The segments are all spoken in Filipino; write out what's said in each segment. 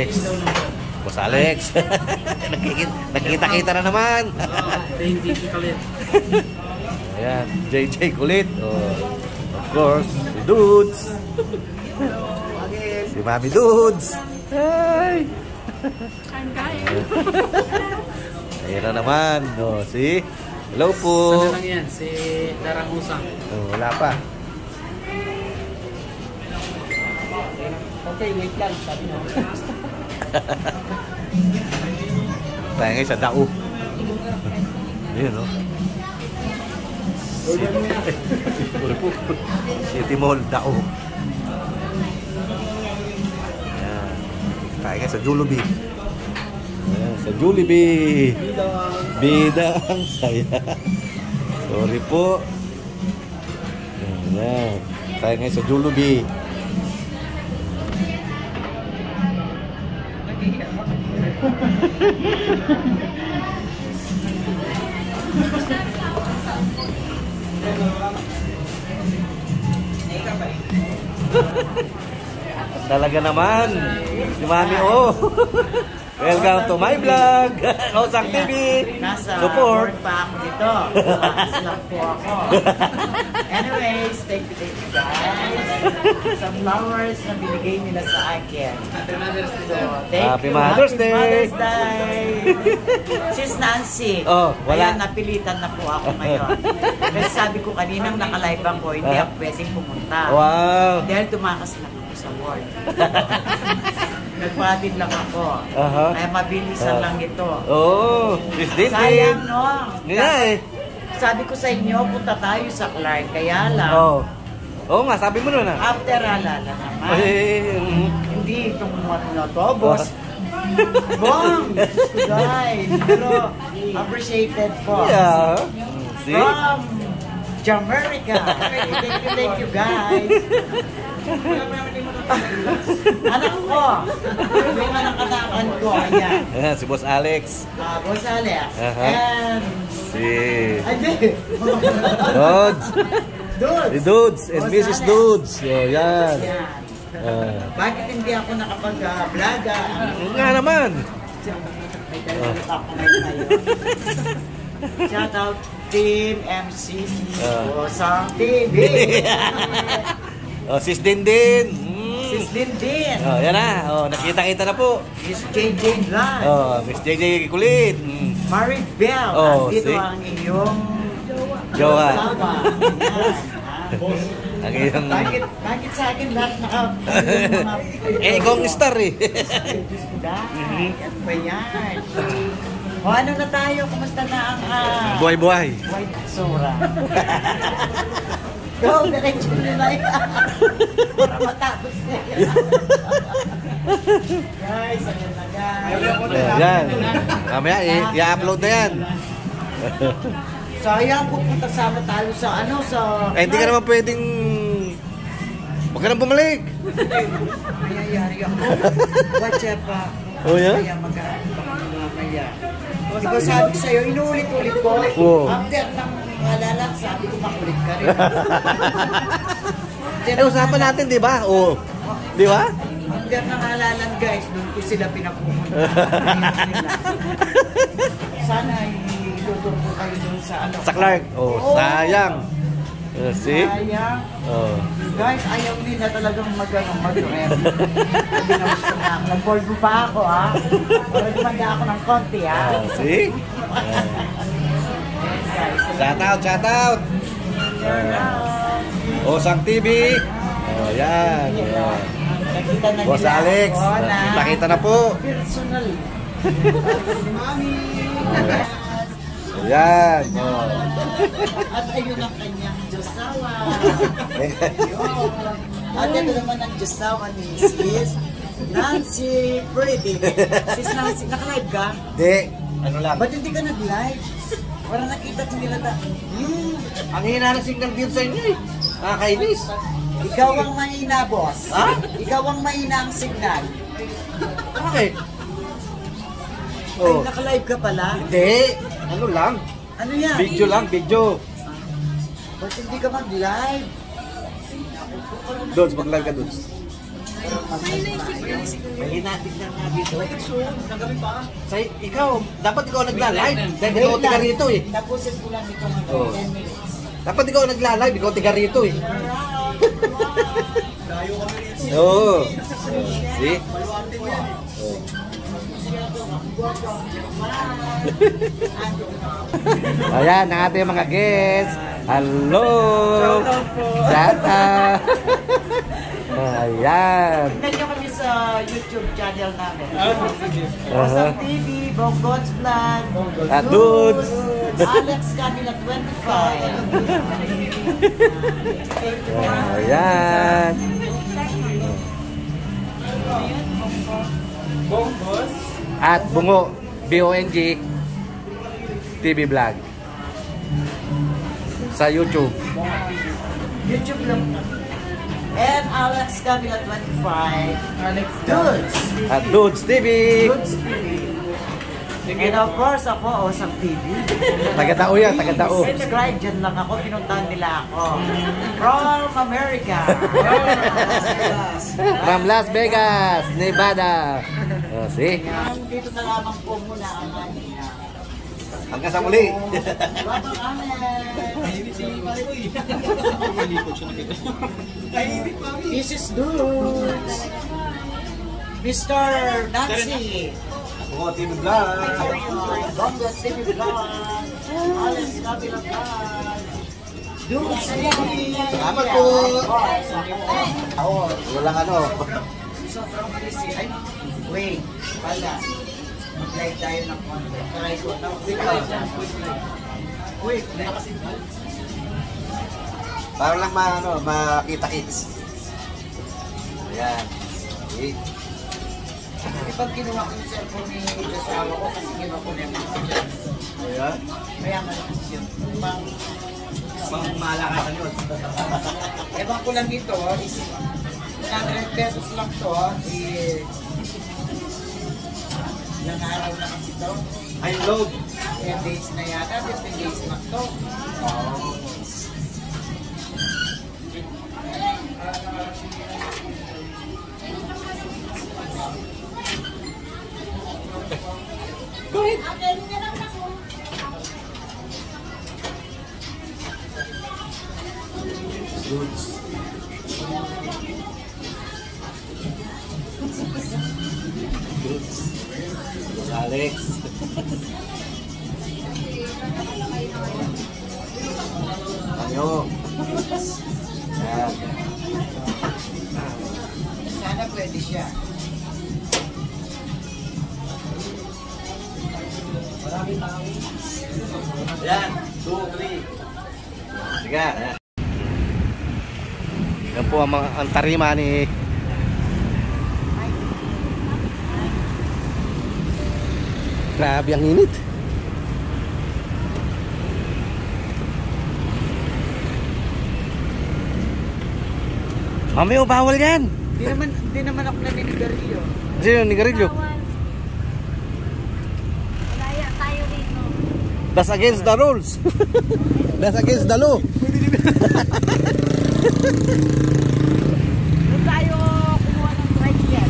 Alex. Boss Alex. Nakita-kita na naman. JJ kulit. Ayan, JJ kulit. Oh, of course, si Dudes. Si Mami Dudes. Hi. Ayan na naman. Oh, si hello po. Sana lang yan, si Darangusang. Oh, wala pa. Okay, wait lang. Sabi nyo. Tayo ngayon sa Dao. Ayan, no? City Mall, Dao. Ayan. Tayo ngayon sa Jollibee. Ayan, sa Jollibee. Bida ang saya. Sorry po. Ayan. Tayo ngayon sa Jollibee. Talaga naman si Mami welcome to my vlog. Osang TV support pa ako dito. Lang po ako. Anyways, thank you guys. Some flowers na binigay nila sa akin. So, Happy Mother's Day. Mother's Day. Sis Nancy. Oh, wala. Ayan, napilitan na po ako ngayon. Kasi sabi ko kaninang nakalive ako, hindi ako pwedeng pumunta. Wow. Dahil tumakas lang ako sa work. Nagpatid lang ako. Kaya mabilisan lang ito. Oh, Miss Din. Sayang, no? Nga eh. Sabi ko sa inyo, punta tayo sa Clark. Kaya lang. Oo nga, sabi mo nun ah. After alala naman. Hindi itong na to, boss. Bong! Guys, pero appreciated po. Yeah. See? From Jamaica. Thank you guys. Anak ko. Yung anak-anakan ko. Ayan. Ayan, si Boss Alex. Boss Alex. And si Dudes. Si Dudes and Mrs. Dudes. Yan. Bakit hindi ako nakapag-vlog? Nga naman. May dalawa pa ako ngayon. Shout out Team MC Osang TV. Sis Dindin. Sis Dindin. Yan na. Nakita-kita na po. Miss JJ Blanc. Miss JJ Kulit. Maribel. Andito ang iyong jowa. Ang iyong... Bakit sa akin lahat ikaw ang star eh. Diyos ko dahil. Yan ba yan? O ano na tayo? Kumusta na ang... Buhay-buhay. Buhay na sura. Go, diretso nila yan. Para matapos na yan. Guys, ano na guys? Yan. Mamaya, i-upload na yan. So, ayan, pupunta sama tayo sa ano, sa... Hindi ka naman pwedeng... Huwag ka nang bumalik. Mayayari ako. Watch up pa. Oh, yeah? Kaya mamaya. Di ba sabi ko sa'yo, inuulit-ulit ko. After ng halalan, sabi ko makulit ka rin. Usapan natin, di ba? Di ba? After ng halalan, guys, doon ko sila pinapumunta. Sana ilutong ko kayo doon sa ano. Sa Clark. Sayang. See? Sayang. Guys, ayaw nila talagang mag-rem. Nag-board mo pa ako, ha? Para dumanda ako ng konti, ha? See? Shout out. Osang TV. Yan. Boss Alex. Nakita na po. Personal. Mami. Yan. At ayun ang kanyang Diyosawa. At ito naman ang Diyosawa ni Sis Nancy Pretty. Sis Nancy, naka-live ka? Hindi. Ano lang? Ba't hindi ka nag-live? Parang nakita nila na, ang hina ng signal dito sa inyo eh. Nakakainis. Ikaw ang mahina, boss. Ha? Ikaw ang mahina ang signal. Bakit? Ay, naka-live ka pala? Hindi. Ano lang? Ano yan? Video lang, video. Ba't hindi ka mag-live? Dods, mag-live ka, Dods. May natin lang nga dito. Sa ikaw, dapat ikaw nagla-live. Dahil ikaw tiga rito eh. Tapusin ko lang ito mga Oo. 10 minutes. Dapat ikaw nagla-live, ikaw tiga rito eh. Oo. See? Oo. Ayan, ang ating mga guests. Hello! Shout out! Ayan. Tignan nyo kami sa YouTube channel namin. Osang TV, Bonggots Vlog, At Dudes. Alex Camila 25. Ayan. At Bungo, BONG TV Vlog. Sa YouTube. YouTube lang. And Alex Camila 25. Dudes. At Dudes TV. Dudes TV. And of course, ako, Osang TV. Taga-tao yan, taga-tao. Subscribe, dyan lang ako, pinuntahan nila ako. From America. From Las Vegas, Nevada. Oh, see? Dito na lamang po muna ang ating Hanggang sa muli. This is Dudes. Mr. Nancy. Bungo TV Vlog. Bonggots TV Vlog. Alex Camila Vlog. Dudes TV. Salamat po. Oo, walang ano. Sobrang busy. Ay, wait. Wala. Mag-live tayo ng konti. Try ko. Quick live lang. Quick live. Para lang makita kids. Ayan. Okay. Pag kinuha ko yung cellphone ni asawa ko kasi kinuha ko na yung mga dyan. Ayan. Mayaman kasi yun. Pang malakasan yun. Ewan ko lang dito, 100 pesos lang to, ilang araw na kasi to. Ay, load. 10 days na yata, 15 days na to. Dudes. Dudes. Alex. Ayo. Ayan. Sana pwede siya. Ayan. 2, 3. Sige. Ayan. Yan po ang tarima ni grabe ang init. Mami, bawal yan. Di naman ako naninigarilyo. Sino yung nigarilyo? Malaya tayo dito. That's against the rules. That's against the law. Doon tayo kumuha ng rice yan.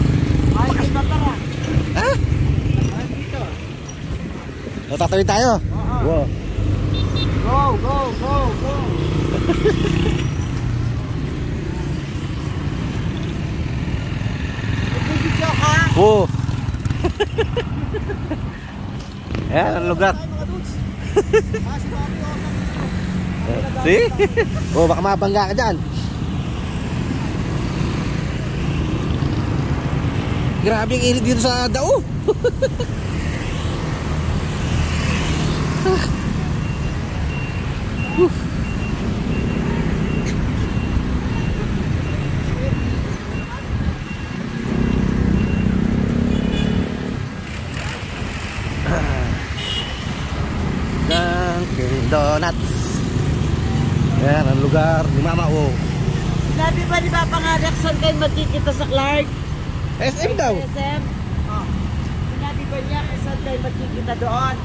Ay, dito tara. Ha? Ay, dito. O, tatawid tayo. Wow. Go, go, go, go. Video ka? Wow. Ayan ang lugar. See? Oh, baka mabangga ka dyan. Grabe ang init dito sa dao. Dunkin' Donuts. Ayan ang lugar ni Mama O. Sinabi ba ni Papa nga, saan kayo magkikita sa Clark? SM daw. SM? Oh. Sinabi ba niya kung saan kayo magkikita doon?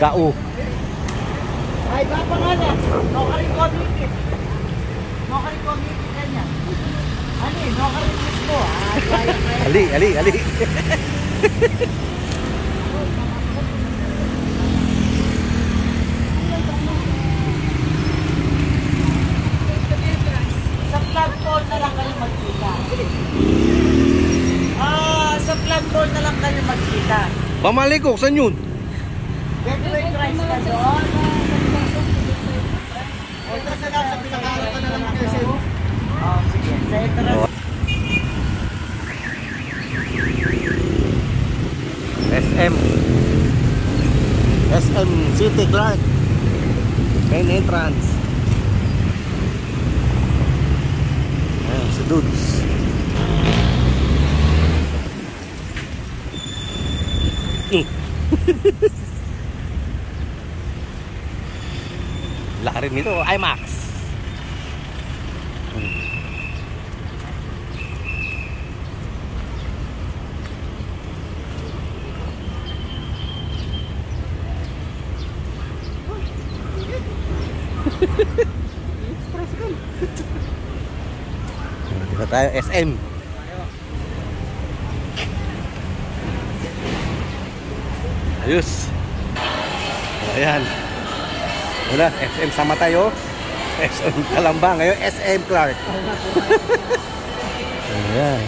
Gao. Ay, Papa nga na. No ka rin community. No ka rin community kanya. Ali, no ka rin gusto. Ali, ali, ali. Sa platform na lang kayo magkita. Sa platform na lang kayo magkita. Pamalikok, saan yun? Gateway Christ ka doon. Ito sa lang sa pinakaharapan na lang kasi. Sige. Sa entrance. SM. SM City Clark. Main entrance. Ayan, si Dudes. Laki rin nito, IMAX. Dito tayo, SM. Ayos. Ayan. Wala, SM sama tayo. SM Kalamba. Ngayon, SM Clark. Ayan.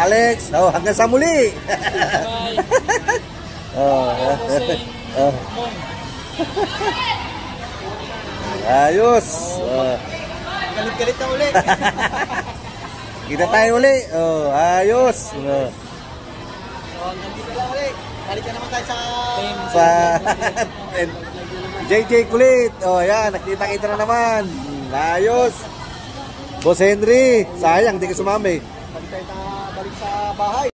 Alex. Oh, hanggang sa muli. Bye. Oh. Oh. Ayos. Oh. Galit-galit na uli. Kita tayo uli. Oh, ayos. Oh. Nandito lang uli. Balik na naman tayo Sa JJ Kulit. Oh, yan, nakita-kita na naman. Ayos. Boss Henry, sayang di ka sumami. balik sa bahay.